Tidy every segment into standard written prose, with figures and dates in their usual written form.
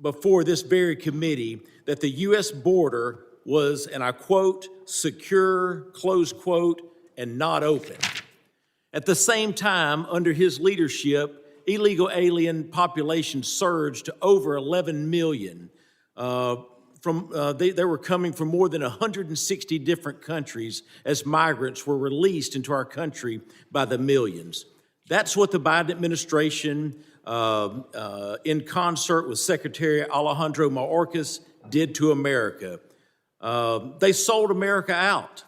before this very committee that the U.S. border was, and I quote, secure, close quote, and not open. At the same time, under his leadership, illegal alien population surged to over 11 million. They were coming from more than 160 different countries as migrants were released into our country by the millions. That's what the Biden administration, in concert with Secretary Alejandro Mayorkas, did to America. They sold America out.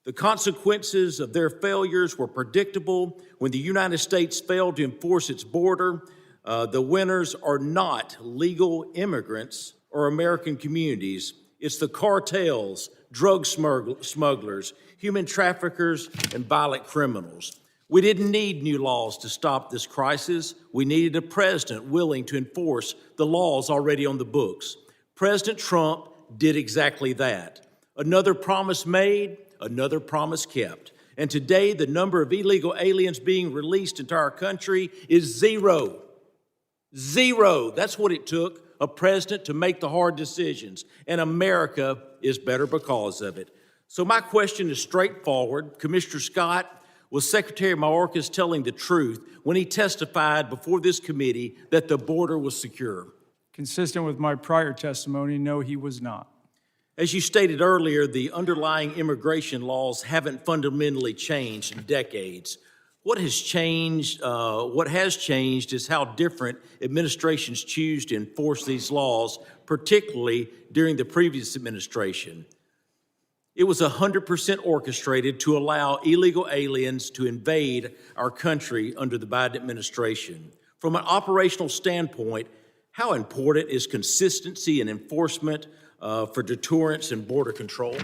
The consequences of their failures were predictable. When the United States failed to enforce its border, the winners are not legal immigrants or American communities. It's the cartels, drug smugglers, human traffickers, and violent criminals. We didn't need new laws to stop this crisis. We needed a president willing to enforce the laws already on the books. President Trump did exactly that. Another promise made, another promise kept. And today, the number of illegal aliens being released into our country is zero. Zero. That's what it took, a president to make the hard decisions. And America is better because of it. So my question is straightforward. Commissioner Scott, was Secretary Mayorkas telling the truth when he testified before this committee that the border was secure? Consistent with my prior testimony, no, he was not. As you stated earlier, the underlying immigration laws haven't fundamentally changed in decades. What has changed is how different administrations choose to enforce these laws, particularly during the previous administration. It was 100% orchestrated to allow illegal aliens to invade our country under the Biden administration. From an operational standpoint, how important is consistency and enforcement for deterrence and border control?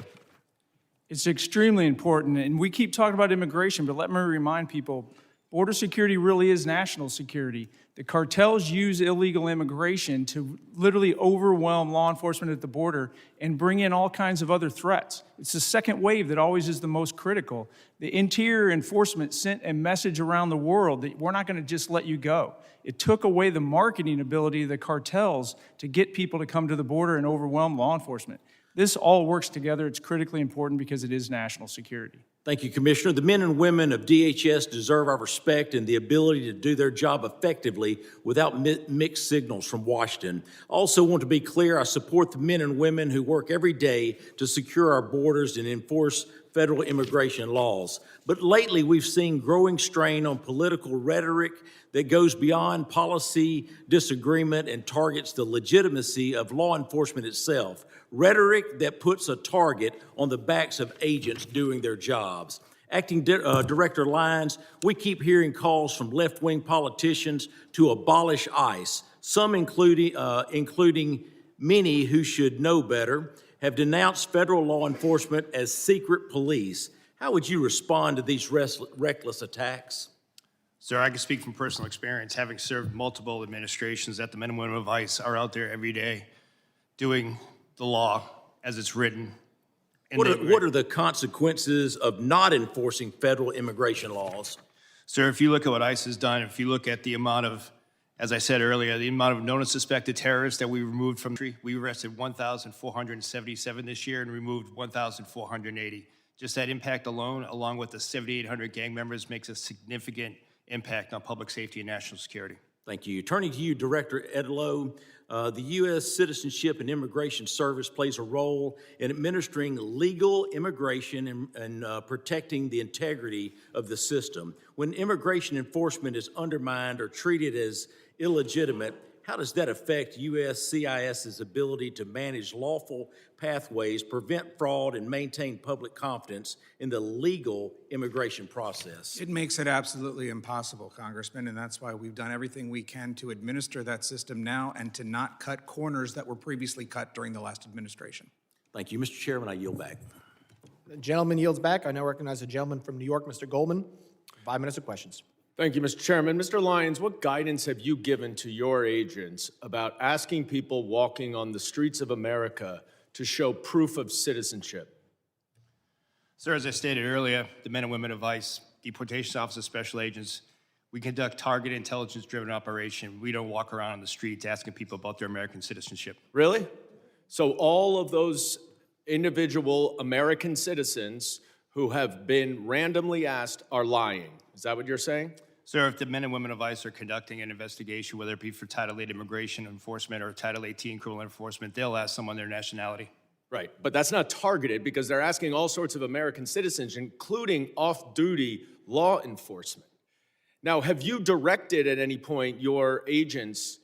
It's extremely important, and we keep talking about immigration, but let me remind people, border security really is national security. The cartels use illegal immigration to literally overwhelm law enforcement at the border and bring in all kinds of other threats. It's the second wave that always is the most critical. The Interior Enforcement sent a message around the world that we're not going to just let you go. It took away the marketing ability of the cartels to get people to come to the border and overwhelm law enforcement. This all works together. It's critically important because it is national security. Thank you, Commissioner. The men and women of DHS deserve our respect and the ability to do their job effectively without mixed signals from Washington. I also want to be clear, I support the men and women who work every day to secure our borders and enforce federal immigration laws. But lately, we've seen growing strain on political rhetoric that goes beyond policy disagreement and targets the legitimacy of law enforcement itself. Rhetoric that puts a target on the backs of agents doing their jobs. Acting Director Lyons, we keep hearing calls from left-wing politicians to abolish ICE. Some, including many who should know better, have denounced federal law enforcement as secret police. How would you respond to these reckless attacks? Sir, I can speak from personal experience, having served multiple administrations, that the men and women of ICE are out there every day doing the law as it's written. What are the consequences of not enforcing federal immigration laws? Sir, if you look at what ICE has done, if you look at the amount of, as I said earlier, the amount of known and suspected terrorists that we removed from the country, we arrested 1,477 this year and removed 1,480. Just that impact alone, along with the 7,800 gang members, makes a significant impact on public safety and national security. Thank you. Turning to you, Director Edlow, the U.S. Citizenship and Immigration Service plays a role in administering legal immigration and protecting the integrity of the system. When immigration enforcement is undermined or treated as illegitimate, how does that affect USCIS's ability to manage lawful pathways, prevent fraud, and maintain public confidence in the legal immigration process? It makes it absolutely impossible, Congressman, and that's why we've done everything we can to administer that system now and to not cut corners that were previously cut during the last administration. Thank you. Mr. Chairman, I yield back. The gentleman yields back. I now recognize the gentleman from New York, Mr. Goldman. 5 minutes of questions. Thank you, Mr. Chairman. Mr. Lyons, what guidance have you given to your agents about asking people walking on the streets of America to show proof of citizenship? Sir, as I stated earlier, the men and women of ICE, deportation officers, special agents, We conduct targeted intelligence-driven operation. We don't walk around on the streets asking people about their American citizenship. Really? So all of those individual American citizens who have been randomly asked are lying. Is that what you're saying? Sir, if the men and women of ICE are conducting an investigation, whether it be for Title VIII immigration enforcement or Title 18 criminal enforcement, they'll ask someone their nationality. Right, but that's not targeted because they're asking all sorts of American citizens, including off-duty law enforcement. Now, have you directed at any point your agents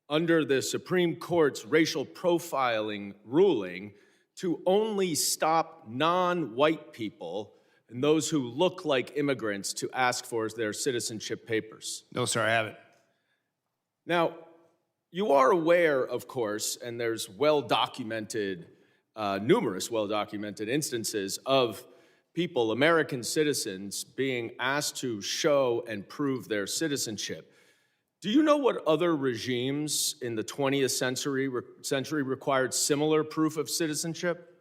under the Supreme Court's racial profiling ruling to only stop non-white people and those who look like immigrants to ask for their citizenship papers? No, sir, I haven't. Now, you are aware, of course, and there's well-documented, numerous well-documented instances of people, American citizens, being asked to show and prove their citizenship. Do you know what other regimes in the 20th century required similar proof of citizenship?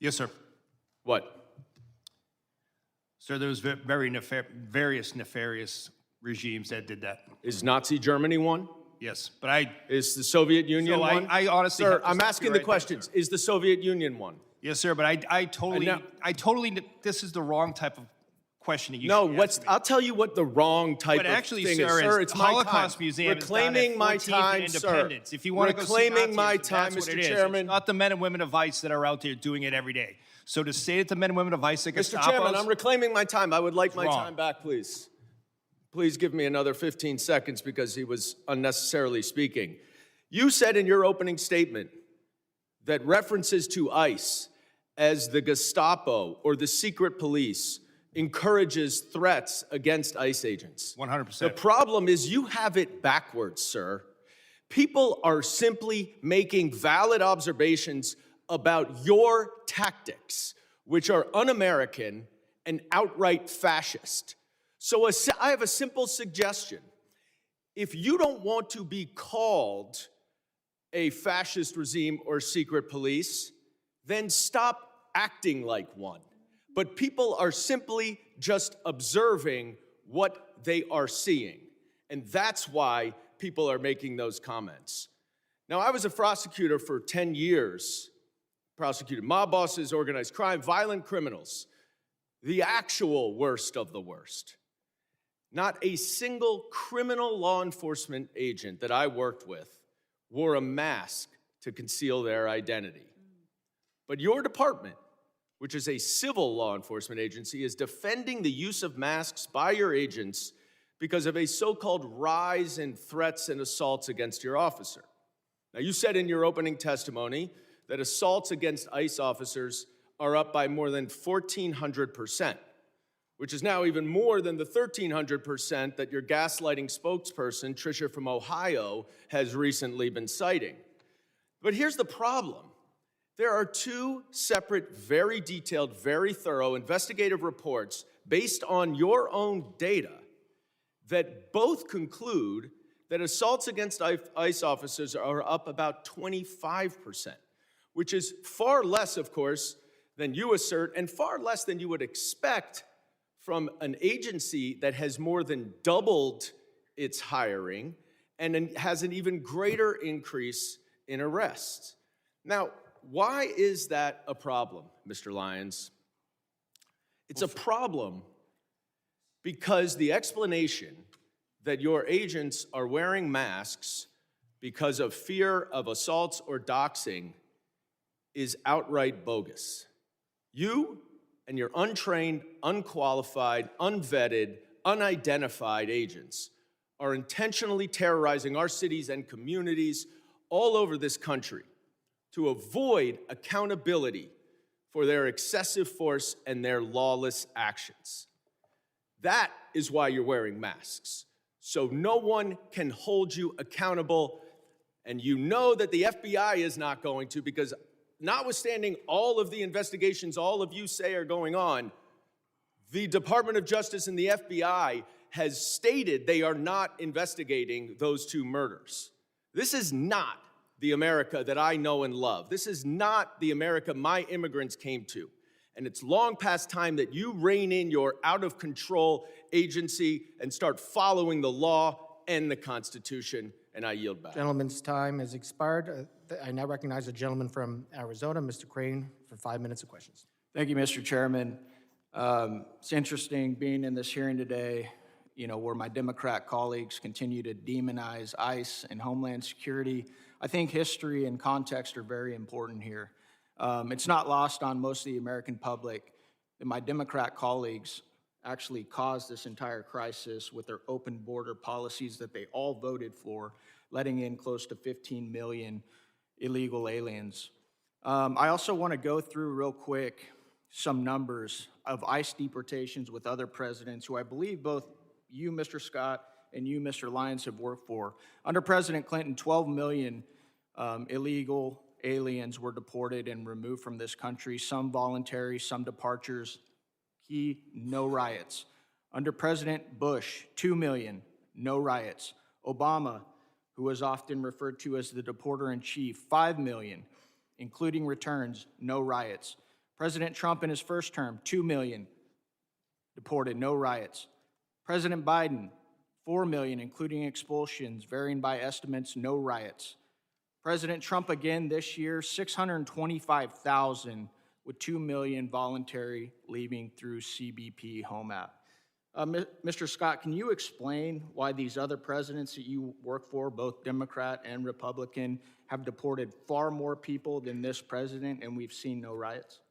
Yes, sir. What? Sir, there was various nefarious regimes that did that. Is Nazi Germany one? Yes, but I, Is the Soviet Union So one? I honestly Sir, have to I'm stop asking you the right there, questions. sir. Is the Soviet Union one? yes, sir, but I totally, now- this is the wrong type of questioning you No, should be what's, asking me. I'll tell you what the wrong type But of actually, thing sir, is. Sir, is it's the my Holocaust time. Museum is down at Reclaiming my 14th time, and sir. Independence. If you want to go see Reclaiming Nazism, my that's time, what Mr. it is. Chairman. It's not the men and women of ICE that are out there doing it every day. So to say that the men and women of ICE that Mr. Chairman, I'm reclaiming my time. I would like my wrong. time back, please. Please give me another 15 seconds because he was unnecessarily speaking. You said in your opening statement that references to ICE as the Gestapo or the secret police encourages threats against ICE agents. 100%. The problem is you have it backwards, sir. People are simply making valid observations about your tactics, which are un-American and outright fascist. So I have a simple suggestion. If you don't want to be called a fascist regime or secret police, then stop acting like one. But people are simply just observing what they are seeing. And that's why people are making those comments. Now, I was a prosecutor for 10 years, prosecuted mob bosses, organized crime, violent criminals, the actual worst of the worst. Not a single criminal law enforcement agent that I worked with wore a mask to conceal their identity. But your department, which is a civil law enforcement agency, is defending the use of masks by your agents because of a so-called rise in threats and assaults against your officer. Now, you said in your opening testimony that assaults against ICE officers are up by more than 1,400%, which is now even more than the 1,300% that your gaslighting spokesperson, Tricia from Ohio, has recently been citing. But here's the problem. There are two separate, very detailed, very thorough investigative reports based on your own data that both conclude that assaults against ICE officers are up about 25%, which is far less, of course, than you assert, and far less than you would expect from an agency that has more than doubled its hiring and has an even greater increase in arrests. Now, why is that a problem, Mr. Lyons? It's a problem because the explanation that your agents are wearing masks because of fear of assaults or doxing is outright bogus. You and your untrained, unqualified, unvetted, unidentified agents are intentionally terrorizing our cities and communities all over this country to avoid accountability for their excessive force and their lawless actions. That is why you're wearing masks, so no one can hold you accountable, and you know that the FBI is not going to, because notwithstanding all of the investigations all of you say are going on, the Department of Justice and the FBI has stated they are not investigating those two murders. This is not the America that I know and love. This is not the America my immigrants came to. and it's long past time that you rein in your out-of-control agency and start following the law and the Constitution, and I yield back. Gentleman's time has expired. I now recognize the gentleman from Arizona, Mr. Crane, for 5 minutes of questions. Thank you, Mr. Chairman. It's interesting being in this hearing today, where my Democrat colleagues continue to demonize ICE and Homeland Security. I think history and context are very important here. It's not lost on most of the American public that my Democrat colleagues actually caused this entire crisis with their open border policies that they all voted for, letting in close to 15 million illegal aliens. I also want to go through real quick some numbers of ICE deportations with other presidents who I believe both you, Mr. Scott, and you, Mr. Lyons, have worked for. Under President Clinton, 12 million illegal aliens were deported and removed from this country, some voluntary, some departures. Key, no riots. Under President Bush, 2 million, no riots. Obama, who was often referred to as the deporter-in-chief, 5 million, including returns, no riots. President Trump in his first term, 2 million deported, no riots. President Biden, 4 million, including expulsions, varying by estimates, no riots. President Trump again this year, 625,000 with 2 million voluntary leaving through CBP Home App. Mr. Scott, can you explain why these other presidents that you work for, both Democrat and Republican, have deported far more people than this president and we've seen no riots?